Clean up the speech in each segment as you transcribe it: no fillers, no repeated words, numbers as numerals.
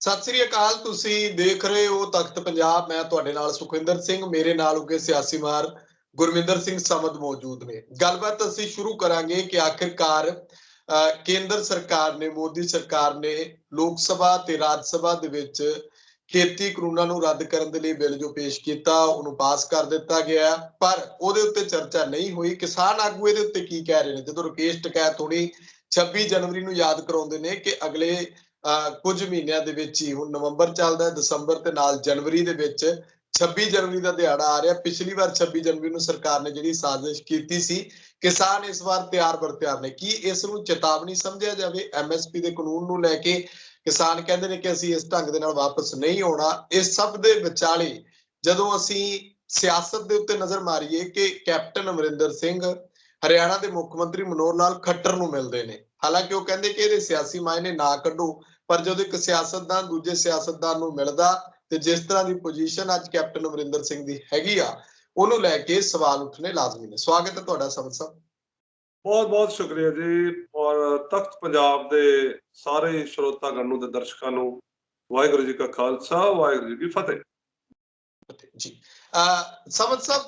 सत श्री अकाल। तुसी देख रहे हो तख्त पंजाब। मैं तुहाडे नाल सुखविंदर सिंह, मेरे नाल उगे सियासी मार गुरमिंदर सिंह समद मौजूद ने। गलबात असीं शुरू करांगे कि आखिरकार केंद्र सरकार ने, मोदी सरकार ने लोक सभा ते राज सभा दे विच खेती कानूनां नूं रद्द करन दे लई बिल जो पेश कीता उहनूं पास कर दिता गया, पर ਉਹਦੇ ਉੱਤੇ चर्चा नहीं हुई। किसान आगू ਇਹਦੇ ਉੱਤੇ ਕੀ ਕਹਿ ਰਹੇ ਨੇ? ਜਦੋਂ ਰਕੇਸ਼ ਟਕੈਤ ਹੋਣੀ 26 ਜਨਵਰੀ ਨੂੰ ਯਾਦ ਕਰਾਉਂਦੇ ਨੇ ਕਿ ਅਗਲੇ ਕੁਝ ਮਹੀਨਿਆਂ ਦੇ ਵਿੱਚ ਹੀ, ਹੁਣ ਨਵੰਬਰ ਚੱਲਦਾ, ਦਸੰਬਰ ਤੇ ਨਾਲ ਜਨਵਰੀ ਦੇ ਵਿੱਚ 26 ਜਨਵਰੀ ਦਾ ਦਿਹਾੜਾ ਆ ਰਿਹਾ। ਪਿਛਲੀ ਵਾਰ 26 ਜਨਵਰੀ ਨੂੰ ਸਰਕਾਰ ਨੇ ਜਿਹੜੀ ਸਾਜ਼ਿਸ਼ ਕੀਤੀ ਸੀ, ਕਿਸਾਨ ਇਸ ਵਾਰ ਤਿਆਰ ਬਰ ਤਿਆਰ ਨੇ। ਕੀ ਇਸ ਨੂੰ ਚੇਤਾਵਨੀ ਸਮਝਿਆ ਜਾਵੇ? ਐਮਐਸਪੀ ਦੇ ਕਾਨੂੰਨ ਨੂੰ ਲੈ ਕੇ ਕਿਸਾਨ ਕਹਿੰਦੇ ਨੇ ਕਿ ਅਸੀਂ ਇਸ ਢੰਗ ਦੇ ਨਾਲ ਵਾਪਸ ਨਹੀਂ ਆਉਣਾ। ਇਸ ਸਭ ਦੇ ਵਿਚਾਲੇ ਜਦੋਂ ਅਸੀਂ ਸਿਆਸਤ ਦੇ ਉੱਤੇ ਨਜ਼ਰ ਮਾਰੀਏ ਕਿ ਕੈਪਟਨ ਅਮਰਿੰਦਰ ਸਿੰਘ ਹਰਿਆਣਾ ਦੇ ਮੁੱਖ ਮੰਤਰੀ ਮਨੋਹਰ ਲਾਲ ਖੱਟਰ ਨੂੰ ਮਿਲਦੇ ਨੇ। ਹਾਲਾਂਕਿ ਉਹ ਕਹਿੰਦੇ ਕਿ ਇਹਦੇ ਸਿਆਸੀ ਮਾਇਨੇ ਨਾ ਕੱਢੋ, ਪਰ ਜਦੋਂ ਇੱਕ ਸਿਆਸਤਦਾਨ ਦੂਜੇ ਸਿਆਸਤਦਾਨ ਨੂੰ ਮਿਲਦਾ ਤੇ ਜਿਸ ਤਰ੍ਹਾਂ ਦੀ ਪੋਜੀਸ਼ਨ ਅੱਜ ਕੈਪਟਨ ਅਮਰਿੰਦਰ ਸਿੰਘ ਦੀ ਹੈਗੀ ਆ, ਉਹਨੂੰ ਲੈ ਕੇ ਸਵਾਲ ਉੱਠਣੇ ਲਾਜ਼ਮੀ ਨੇ। ਸਵਾਗਤ ਹੈ ਤੁਹਾਡਾ ਸਮਦ ਸਾਹਿਬ। बहुत बहुत शुक्रिया जी। और तख्त पंजाब दे सारे श्रोतागण नूं ते दर्शकां नूं वाहिगुरू जी का खालसा, वाहिगुरू जी की फतेह जी। समद साहब,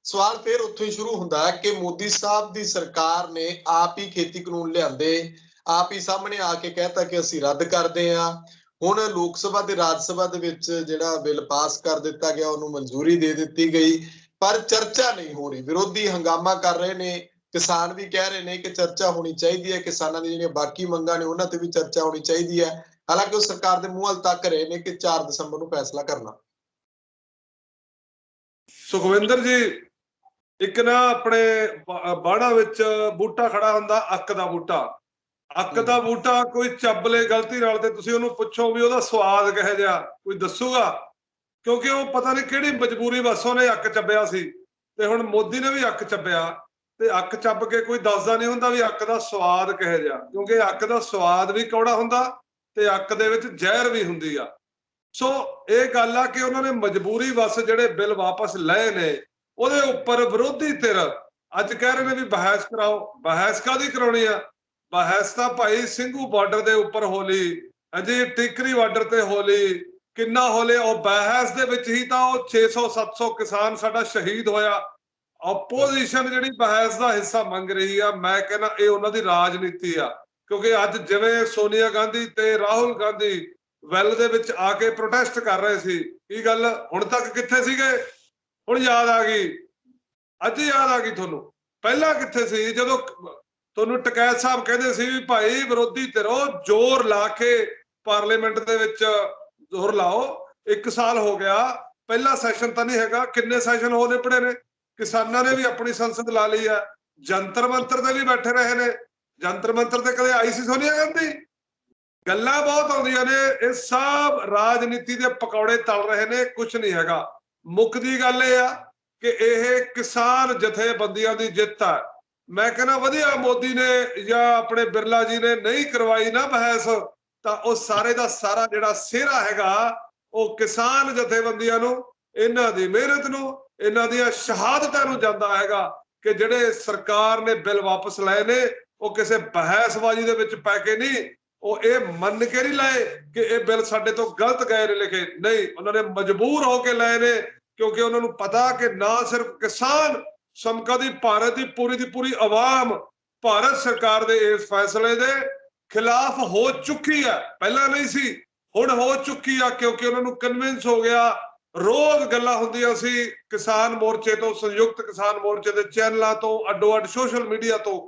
सवाल फिर उत्थों ही शुरू हुंदा है कि मोदी साहब दी सरकार ने आप ही खेती कानून लिआंदे, आप ही सामने आके कहता कि ਅਸੀਂ ਰੱਦ ਕਰਦੇ ਆ। ਹੁਣ ਲੋਕ ਸਭਾ ਤੇ ਰਾਜ ਸਭਾ ਦੇ ਵਿੱਚ ਜਿਹੜਾ ਬਿੱਲ ਪਾਸ ਕਰ ਦਿੱਤਾ ਗਿਆ, ਉਹਨੂੰ ਮਨਜ਼ੂਰੀ ਦੇ ਦਿੱਤੀ ਗਈ, ਪਰ ਚਰਚਾ ਨਹੀਂ ਹੋ ਰਹੀ। ਵਿਰੋਧੀ ਹੰਗਾਮਾ ਕਰ ਰਹੇ ਨੇ, ਕਿਸਾਨ ਵੀ ਕਹਿ ਰਹੇ ਨੇ ਕਿ ਚਰਚਾ ਹੋਣੀ ਚਾਹੀਦੀ ਹੈ। ਕਿਸਾਨਾਂ ਦੀ ਜਿਹੜੀਆਂ ਬਾਕੀ ਮੰਗਾਂ ਨੇ ਉਹਨਾਂ ਤੇ ਵੀ ਚਰਚਾ ਹੋਣੀ ਚਾਹੀਦੀ ਹੈ। ਹਾਲਾਂਕਿ ਉਹ ਸਰਕਾਰ ਦੇ ਮੂੰਹ ਵੱਲ ਤੱਕ ਰਹੇ ਨੇ ਕਿ 4 ਦਸੰਬਰ ਨੂੰ ਫੈਸਲਾ ਕਰਨਾ। ਸੁਖਵਿੰਦਰ ਜੀ, ਇੱਕ ਨਾ ਆਪਣੇ ਬਾੜਾ ਵਿੱਚ ਬੂਟਾ ਖੜਾ ਹੁੰਦਾ, ਅੱਕ ਦਾ ਬੂਟਾ। ਅੱਕ ਦਾ ਬੂਟਾ ਕੋਈ ਚੱਬ ਲੇ ਗਲਤੀ ਨਾਲ ਤੇ ਤੁਸੀਂ ਉਹਨੂੰ ਪੁੱਛੋ ਵੀ ਉਹਦਾ ਸਵਾਦ ਕਿਹੋ ਜਿਹਾ, ਕੋਈ ਦੱਸੂਗਾ? ਕਿਉਂਕਿ ਉਹ ਪਤਾ ਨਹੀਂ ਕਿਹੜੀ ਮਜਬੂਰੀ ਵਸ ਉਹਨੇ ਅੱਕ ਚੱਬਿਆ ਸੀ, ਤੇ ਹੁਣ ਮੋਦੀ ਨੇ ਵੀ ਅੱਕ ਚੱਬਿਆ। ਤੇ ਅੱਕ ਚੱਬ ਕੇ ਕੋਈ ਦੱਸਦਾ ਨਹੀਂ ਹੁੰਦਾ ਵੀ ਅੱਕ ਦਾ ਸਵਾਦ ਕਿਹੋ ਜਿਹਾ, ਕਿਉਂਕਿ ਅੱਕ ਦਾ ਸਵਾਦ ਵੀ ਕੌੜਾ ਹੁੰਦਾ ਤੇ ਅੱਕ ਦੇ ਵਿੱਚ ਜ਼ਹਿਰ ਵੀ ਹੁੰਦੀ ਆ। ਸੋ ਇਹ ਗੱਲ ਆ ਕਿ ਉਹਨਾਂ ਨੇ ਮਜਬੂਰੀ ਵਸ ਜਿਹੜੇ ਬਿੱਲ ਵਾਪਸ ਲਏ ਨੇ, ਉਹਦੇ ਉੱਪਰ ਵਿਰੋਧੀ ਧਿਰ ਅੱਜ ਕਹਿ ਰਹੇ ਨੇ ਵੀ ਬਹਿਸ ਕਰਾਓ। ਬਹਿਸ ਕਾਹਦੀ ਕਰਾਉਣੀ ਆ? ਬਹਿਸ ਤਾਂ ਭਾਈ ਸਿੰਘੂ ਬਾਰਡਰ ਦੇ ਉੱਪਰ ਹੋਲੀ, ਅਜੇ ਟਿਕਰੀ ਬਾਰਡਰ ਤੇ ਹੋਲੀ, ਕਿੰਨਾ ਹੋਲੇ। ਉਹ ਬਹਿਸ ਦੇ ਵਿੱਚ ਹੀ ਤਾਂ ਉਹ 600-700 ਕਿਸਾਨ ਸਾਡਾ ਸ਼ਹੀਦ ਹੋਇਆ। ਆਪੋਜੀਸ਼ਨ ਜਿਹੜੀ ਬਹਿਸ ਦਾ ਹਿੱਸਾ ਮੰਗ ਰਹੀ ਆ, ਮੈਂ ਕਹਿੰਦਾ ਇਹ ਉਹਨਾਂ ਦੀ ਰਾਜਨੀਤੀ ਆ। ਕਿਉਂਕਿ ਅੱਜ ਜਿਵੇਂ ਸੋਨੀਆ ਗਾਂਧੀ ਤੇ ਰਾਹੁਲ ਗਾਂਧੀ ਵੈਲ ਦੇ ਵਿੱਚ ਆ ਕੇ ਪ੍ਰੋਟੈਸਟ ਕਰ ਰਹੇ ਸੀ, ਕੀ ਗੱਲ ਹੁਣ ਤੱਕ ਕਿੱਥੇ ਸੀਗੇ? ਹੁਣ ਯਾਦ ਆ ਗਈ, ਅੱਜ ਯਾਦ ਆ ਗਈ ਤੁਹਾਨੂੰ? ਪਹਿਲਾਂ ਕਿੱਥੇ ਸੀ ਜਦੋਂ ਤੁਹਾਨੂੰ ਟਕੈਤ ਸਾਹਿਬ ਕਹਿੰਦੇ ਸੀ ਵੀ ਭਾਈ ਵਿਰੋਧੀ ਧਿਰੋ ਜ਼ੋਰ ਲਾ ਕੇ ਪਾਰਲੀਮੈਂਟ ਦੇ ਵਿੱਚ ਜ਼ੋਰ ਲਾਓ? 1 ਸਾਲ ਹੋ ਗਿਆ, ਪਹਿਲਾ ਸੈਸ਼ਨ ਤਾਂ ਨਹੀਂ ਹੈਗਾ। ਕਿੰਨੇ ਸੈਸ਼ਨ ਹੋ ਨਿਪੜੇ ਨੇ? ਕਿਸਾਨਾਂ ਨੇ ਵੀ ਆਪਣੀ ਸੰਸਦ ਲਾ ਲਈ ਆ, ਜੰਤਰ ਮੰਤਰ ਤੇ ਵੀ ਬੈਠੇ ਰਹੇ ਨੇ। ਜੰਤਰ ਮੰਤਰ ਤੇ ਕਦੇ ਆਈ ਸੀ ਸੋਨੀਆ ਗਾਂਧੀ? ਗੱਲਾਂ ਬਹੁਤ ਆਉਂਦੀਆਂ ਨੇ, ਇਹ ਸਭ ਰਾਜਨੀਤੀ ਦੇ ਪਕੌੜੇ ਤਲ ਰਹੇ ਨੇ, ਕੁਝ ਨਹੀਂ ਹੈਗਾ। ਮੁੱਕਦੀ ਗੱਲ ਇਹ ਆ ਕਿ ਇਹ ਕਿਸਾਨ ਜਥੇਬੰਦੀਆਂ ਦੀ ਜਿੱਤ ਹੈ। ਮੈਂ ਕਹਿੰਦਾ ਵਧੀਆ ਮੋਦੀ ਨੇ ਜਾਂ ਆਪਣੇ ਬਿਰਲਾ ਜੀ ਨੇ ਨਹੀਂ ਕਰਵਾਈ ਨਾ ਬਹਿਸ, ਤਾਂ ਉਹ ਸਾਰੇ ਦਾ ਸਾਰਾ ਜਿਹੜਾ ਸਿਹਰਾ ਹੈਗਾ ਉਹ ਕਿਸਾਨ ਜਥੇਬੰਦੀਆਂ ਨੂੰ, ਇਹਨਾਂ ਦੀ ਮਿਹਨਤ ਨੂੰ, ਇਹਨਾਂ ਦੀਆਂ ਸ਼ਹਾਦਤਾਂ ਨੂੰ ਜਾਂਦਾ ਹੈਗਾ ਕਿ ਜਿਹੜੇ ਸਰਕਾਰ ਨੇ ਬਿੱਲ ਵਾਪਸ ਲਏ ਨੇ ਉਹ ਕਿਸੇ ਬਹਿਸਬਾਜ਼ੀ ਦੇ ਵਿੱਚ ਪੈ ਕੇ ਨਹੀਂ, ਉਹ ਇਹ ਮੰਨ ਕੇ ਨਹੀਂ ਲਏ ਕਿ ਇਹ ਬਿੱਲ ਸਾਡੇ ਤੋਂ ਗਲਤ ਗਏ ਨੇ ਲਿਖੇ। ਨਹੀਂ, ਉਹਨਾਂ ਨੇ ਮਜਬੂਰ ਹੋ ਕੇ ਲਏ ਨੇ, ਕਿਉਂਕਿ ਉਹਨਾਂ ਨੂੰ ਪਤਾ ਕਿ ਨਾ ਸਿਰਫ ਕਿਸਾਨ ਸਮਕਾ ਦੀ ਭਾਰਤ ਦੀ ਪੂਰੀ ਆਵਾਮ ਭਾਰਤ ਸਰਕਾਰ ਦੇ ਇਸ ਫੈਸਲੇ ਦੇ ਖਿਲਾਫ ਹੋ ਚੁੱਕੀ ਹੈ। ਪਹਿਲਾਂ ਨਹੀਂ ਸੀ, ਹੁਣ ਹੋ ਚੁੱਕੀ ਆ, ਕਿਉਂਕਿ ਉਹਨਾਂ ਨੂੰ ਕਨਵਿੰਸ ਹੋ ਗਿਆ। ਰੋਜ਼ ਗੱਲਾਂ ਹੁੰਦੀਆਂ ਸੀ ਕਿਸਾਨ ਮੋਰਚੇ ਤੋਂ, ਸੰਯੁਕਤ ਕਿਸਾਨ ਮੋਰਚੇ ਦੇ ਚੈਨਲਾਂ ਤੋਂ, ਅੱਡੋ-ਅੱਡ ਸੋਸ਼ਲ ਮੀਡੀਆ ਤੋਂ,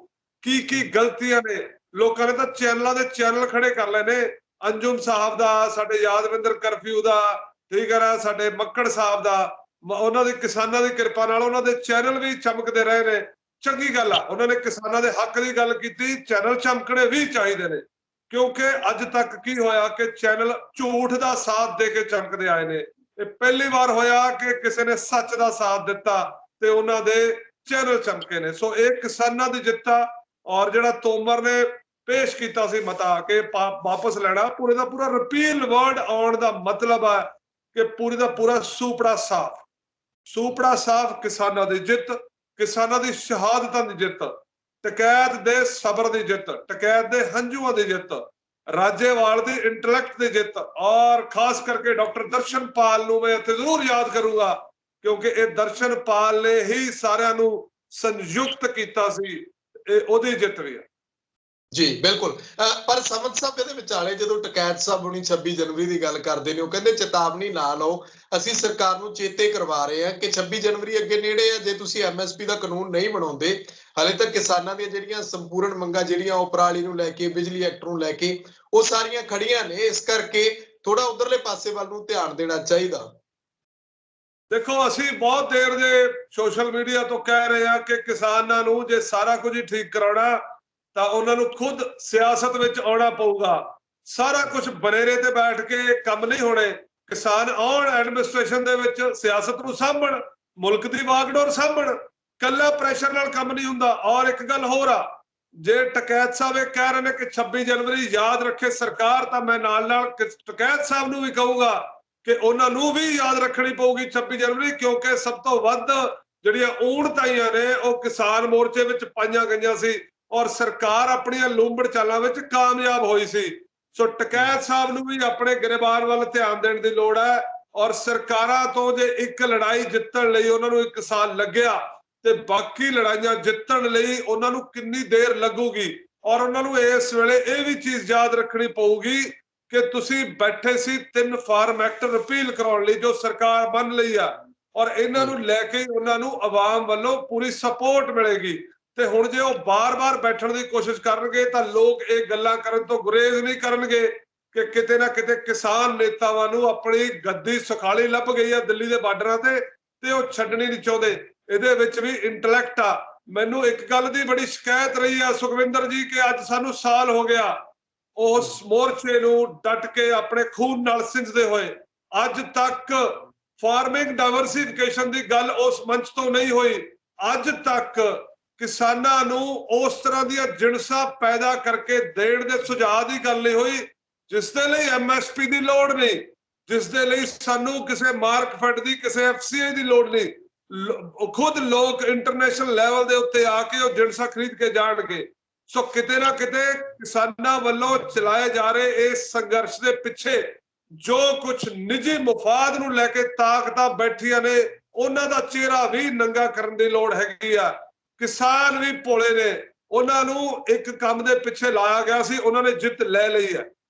ਕੀ ਗਲਤੀਆਂ ਨੇ। ਲੋਕਾਂ ਨੇ ਤਾਂ ਚੈਨਲਾਂ ਦੇ ਚੈਨਲ ਖੜੇ ਕਰ ਲਏ ਨੇ। ਅੰਜੁਮ ਸਾਹਿਬ ਦਾ, ਸਾਡੇ ਯਾਦਵਿੰਦਰ ਕਰਫਿਊ ਦਾ, ਠੀਕ ਹੈ ਨਾ, ਸਾਡੇ ਮੱਕੜ ਸਾਹਿਬ ਦਾ, ਉਹਨਾਂ ਦੀ ਕਿਸਾਨਾਂ ਦੀ ਕਿਰਪਾ ਨਾਲ ਉਹਨਾਂ ਦੇ ਚੈਨਲ ਵੀ ਚਮਕਦੇ ਰਹੇ ਨੇ। ਚੰਗੀ ਗੱਲ ਆ, ਉਹਨਾਂ ਨੇ ਕਿਸਾਨਾਂ ਦੇ ਹੱਕ ਦੀ ਗੱਲ ਕੀਤੀ। ਚੈਨਲ ਚਮਕਣੇ ਵੀ ਚਾਹੀਦੇ ਨੇ, ਕਿਉਂਕਿ ਅੱਜ ਤੱਕ ਕੀ ਹੋਇਆ ਕਿ ਚੈਨਲ ਝੂਠ ਦਾ ਸਾਥ ਦੇ ਕੇ ਚਮਕਦੇ ਆਏ ਨੇ। ਇਹ ਪਹਿਲੀ ਵਾਰ ਹੋਇਆ ਕਿ ਕਿਸੇ ਨੇ ਸੱਚ ਦਾ ਸਾਥ ਦਿੱਤਾ ਤੇ ਉਹਨਾਂ ਦੇ ਚੈਨਲ ਚਮਕੇ ਨੇ। ਸੋ ਇਹ ਕਿਸਾਨਾਂ ਦੀ ਜਿੱਤ ਆ। ਔਰ ਜਿਹੜਾ ਤੋਮਰ ਨੇ ਪੇਸ਼ ਕੀਤਾ ਸੀ ਮਤਾ ਕਿ ਵਾਪਸ ਲੈਣਾ, ਪੂਰੇ ਦਾ ਪੂਰਾ ਰਿਪੀਲ ਵਰਡ ਆਉਣ ਦਾ ਮਤਲਬ ਹੈ ਕਿ ਪੂਰੀ ਦਾ ਪੂਰਾ ਸੂਪੜਾ ਸਾਫ਼ ਕਿਸਾਨਾਂ ਦੀ ਜਿੱਤ, ਕਿਸਾਨਾਂ ਦੀ ਸ਼ਹਾਦਤਾਂ ਦੀ ਜਿੱਤ, ਟਕੈਤ ਦੇ ਸਬਰ ਦੀ ਜਿੱਤ, ਟਕੈਤ ਦੇ ਹੰਝੂਆਂ ਦੀ ਜਿੱਤ, ਰਾਜੇਵਾਲ ਦੀ ਇੰਟੈਲੈਕਟ ਦੀ ਜਿੱਤ, ਔਰ ਖਾਸ ਕਰਕੇ ਡਾਕਟਰ ਦਰਸ਼ਨਪਾਲ ਨੂੰ ਮੈਂ ਇੱਥੇ ਜ਼ਰੂਰ ਯਾਦ ਕਰੂੰਗਾ, ਕਿਉਂਕਿ ਇਹ ਦਰਸ਼ਨਪਾਲ ਨੇ ਹੀ ਸਾਰਿਆਂ ਨੂੰ ਸੰਯੁਕਤ ਕੀਤਾ ਸੀ। ਇਹ ਉਹਦੀ ਜਿੱਤ ਵੀ ਹੈ ਜੀ ਬਿਲਕੁਲ। ਪਰ ਸਮਝ ਸਾਹਿਬ ਇਹਦੇ ਵਿਚਾਲੇ ਜਦੋਂ ਟਕੈਤ ਸਾਹਿਬ ਹੁਣੀ 26 ਜਨਵਰੀ ਦੀ ਗੱਲ ਕਰਦੇ ਨੇ, ਉਹ ਕਹਿੰਦੇ ਚੇਤਾਵਨੀ ਨਾ ਲਓ, ਅਸੀਂ ਸਰਕਾਰ ਨੂੰ ਚੇਤੇ ਕਰਵਾ ਰਹੇ ਹਾਂ ਕਿ 26 ਜਨਵਰੀ ਅੱਗੇ ਨੇੜੇ ਆ, ਜੇ ਤੁਸੀਂ ਐਮਐਸਪੀ ਦਾ ਕਾਨੂੰਨ ਨਹੀਂ ਬਣਾਉਂਦੇ, ਹਾਲੇ ਤੱਕ ਕਿਸਾਨਾਂ ਦੀਆਂ ਜਿਹੜੀਆਂ ਸੰਪੂਰਨ ਮੰਗਾਂ ਜਿਹੜੀਆਂ ਉਹ ਪਰਾਲੀ ਨੂੰ ਲੈ ਕੇ, ਬਿਜਲੀ ਐਕਟ ਨੂੰ ਲੈ ਕੇ, ਉਹ ਸਾਰੀਆਂ ਖੜੀਆਂ ਨੇ। ਇਸ ਕਰਕੇ ਥੋੜਾ ਉਧਰਲੇ ਪਾਸੇ ਵੱਲ ਨੂੰ ਧਿਆਨ ਦੇਣਾ ਚਾਹੀਦਾ। ਦੇਖੋ, ਅਸੀਂ ਬਹੁਤ ਦੇਰ ਦੇ ਸੋਸ਼ਲ ਮੀਡੀਆ ਤੋਂ ਕਹਿ ਰਹੇ ਹਾਂ ਕਿ ਕਿਸਾਨਾਂ ਨੂੰ ਜੇ ਸਾਰਾ ਕੁਝ ਹੀ ਠੀਕ ਕਰਾਉਣਾ ਤਾਂ ਉਹਨਾਂ ਨੂੰ ਖੁਦ ਸਿਆਸਤ ਵਿੱਚ ਆਉਣਾ ਪਊਗਾ। ਸਾਰਾ ਕੁਝ ਬਨੇਰੇ ਤੇ ਬੈਠ ਕੇ ਕੰਮ ਨਹੀਂ ਹੋਣੇ। ਕਿਸਾਨ ਆਉਣ ਐਡਮਿਨਿਸਟ੍ਰੇਸ਼ਨ ਦੇ ਵਿੱਚ, ਸਿਆਸਤ ਨੂੰ ਸਾਂਭਣ, ਮੁਲਕ ਦੀ ਵਾਗਡੋਰ ਸਾਂਭਣ। ਕੱਲਾ ਪ੍ਰੈਸ਼ਰ ਨਾਲ ਕੰਮ ਨਹੀਂ ਹੁੰਦਾ। ਔਰ ਇੱਕ ਗੱਲ ਹੋਰ ਆ, ਜੇ ਟਕੈਤ ਸਾਹਿਬ ਇਹ ਕਹਿ ਰਹੇ ਨੇ ਕਿ 26 ਜਨਵਰੀ ਯਾਦ ਰੱਖੇ ਸਰਕਾਰ, ਤਾਂ ਮੈਂ ਨਾਲ ਨਾਲ ਟਕੈਤ ਸਾਹਿਬ ਨੂੰ ਵੀ ਕਹੂੰਗਾ ਕਿ ਉਹਨਾਂ ਨੂੰ ਵੀ ਯਾਦ ਰੱਖਣੀ ਪਊਗੀ 26 ਜਨਵਰੀ, ਕਿਉਂਕਿ ਸਭ ਤੋਂ ਵੱਧ ਜਿਹੜੀਆਂ ਊਣਤਾਈਆਂ ਨੇ ਉਹ ਕਿਸਾਨ ਮੋਰਚੇ ਵਿੱਚ ਪਾਈਆਂ ਗਈਆਂ ਸੀ ਔਰ ਸਰਕਾਰ ਆਪਣੀਆਂ ਲੂੰਬੜ ਚਾਲਾਂ ਵਿੱਚ ਕਾਮਯਾਬ ਹੋਈ ਸੀ। ਸੋ ਟਕੈਤ ਸਾਹਿਬ ਨੂੰ ਵੀ ਆਪਣੇ ਗਰੇਬਾਨ ਵੱਲ ਧਿਆਨ ਦੇਣ ਦੀ ਲੋੜ ਹੈ। ਔਰ ਸਰਕਾਰਾਂ ਤੋਂ ਜੇ ਇੱਕ ਲੜਾਈ ਜਿੱਤਣ ਲਈ ਉਹਨਾਂ ਨੂੰ 1 ਸਾਲ ਲੱਗਿਆ, ਤੇ ਬਾਕੀ ਲੜਾਈਆਂ ਜਿੱਤਣ ਲਈ ਉਹਨਾਂ ਨੂੰ ਕਿੰਨੀ ਦੇਰ ਲੱਗੂਗੀ। ਔਰ ਉਹਨਾਂ ਨੂੰ ਇਸ ਵੇਲੇ ਇਹ ਵੀ ਚੀਜ਼ ਯਾਦ ਰੱਖਣੀ ਪਊਗੀ ਕਿ ਤੁਸੀਂ ਬੈਠੇ ਸੀ 3 ਫਾਰਮ ਐਕਟ ਰਿਪੀਲ ਕਰਾਉਣ ਲਈ, ਜੋ ਸਰਕਾਰ ਬਣ ਲਈ ਆ, ਔਰ ਇਹਨਾਂ ਨੂੰ ਲੈ ਕੇ ਉਹਨਾਂ ਨੂੰ ਆਵਾਮ ਵੱਲੋਂ ਪੂਰੀ ਸਪੋਰਟ ਮਿਲੇਗੀ। ਤੇ ਹੁਣ ਜੇ ਉਹ ਬਾਰ-ਬਾਰ ਬੈਠਣ ਦੀ ਕੋਸ਼ਿਸ਼ ਕਰਨਗੇ ਤਾਂ ਲੋਕ ਇਹ ਗੱਲਾਂ ਕਰਨ ਤੋਂ ਗੁਰੇਜ਼ ਨਹੀਂ ਕਰਨਗੇ ਕਿ ਕਿਤੇ ਨਾ ਕਿਤੇ ਕਿਸਾਨ ਨੇਤਾਵਾਂ ਨੂੰ ਆਪਣੀ ਗੱਦੀ ਸੁਖਾਲੀ ਲੱਭ ਗਈ ਆ ਦਿੱਲੀ ਦੇ ਬਾਰਡਰਾਂ ਤੇ ਉਹ ਛੱਡਣੀ ਨਹੀਂ ਚਾਹੁੰਦੇ। ਇਹਦੇ ਵਿੱਚ ਵੀ ਇੰਟੈਲੈਕਟ ਆ। ਮੈਨੂੰ ਇੱਕ ਗੱਲ ਦੀ ਬੜੀ ਸ਼ਿਕਾਇਤ ਰਹੀ ਆ ਸੁਖਵਿੰਦਰ ਜੀ, ਕਿ ਅੱਜ ਸਾਨੂੰ ਸਾਲ ਹੋ ਗਿਆ ਉਸ ਮੋਰਚੇ ਨੂੰ ਡਟ ਕੇ ਆਪਣੇ ਖੂਨ ਨਾਲ ਸਿੰਜਦੇ ਹੋਏ। ਅੱਜ ਤੱਕ ਫਾਰਮਿੰਗ ਡਾਇਵਰਸਿਫਿਕੇਸ਼ਨ ਦੀ ਗੱਲ ਉਸ ਮੰਚ ਤੋਂ ਨਹੀਂ ਹੋਈ। ਅੱਜ ਤੱਕ ਕਿਸਾਨਾਂ ਨੂੰ ਉਸ ਤਰ੍ਹਾਂ ਦੀਆਂ ਜਿਣਸਾਂ ਪੈਦਾ ਕਰਕੇ ਦੇਣ ਦੇ ਸੁਝਾਅ ਦੀ ਗੱਲ ਨਹੀਂ ਹੋਈ, ਜਿਸ ਦੇ ਲਈ ਐਮਐਸਪੀ ਦੀ ਲੋੜ ਨਹੀਂ, ਜਿਸ ਦੇ ਲਈ ਸਾਨੂੰ ਕਿਸੇ ਮਾਰਕਫੈਡ ਦੀ, ਕਿਸੇ ਐਫਸੀਆਈ ਦੀ ਲੋੜ ਨਹੀਂ। ਖੁਦ ਲੋਕ ਇੰਟਰਨੈਸ਼ਨਲ ਲੈਵਲ ਦੇ ਉੱਤੇ ਆ ਕੇ ਉਹ ਜਿਣਸਾਂ ਖਰੀਦ ਕੇ ਜਾਣਗੇ। ਸੋ ਕਿਤੇ ਨਾ ਕਿਤੇ ਕਿਸਾਨਾਂ ਵੱਲੋਂ ਚਲਾਏ ਜਾ ਰਹੇ ਇਸ ਸੰਘਰਸ਼ ਦੇ ਪਿੱਛੇ ਜੋ ਕੁਝ ਨਿੱਜੀ ਮੁਫਾਦ ਨੂੰ ਲੈ ਕੇ ਤਾਕਤਾਂ ਬੈਠੀਆਂ ਨੇ, ਉਹਨਾਂ ਦਾ ਚਿਹਰਾ ਵੀ ਨੰਗਾ ਕਰਨ ਦੀ ਲੋੜ ਹੈਗੀ ਆ। ਕਿਸਾਨ ਵੀ ਭੋਲੇ ਨੇ, ਉਹਨਾਂ ਨੂੰ ਇੱਕ ਕੰਮ ਦੇ ਪਿੱਛੇ ਲਾਇਆ ਗਿਆ ਸੀ, ਉਹਨਾਂ ਨੇ ਜਿੱਤ ਲੈ ਲਈ ਹੈ।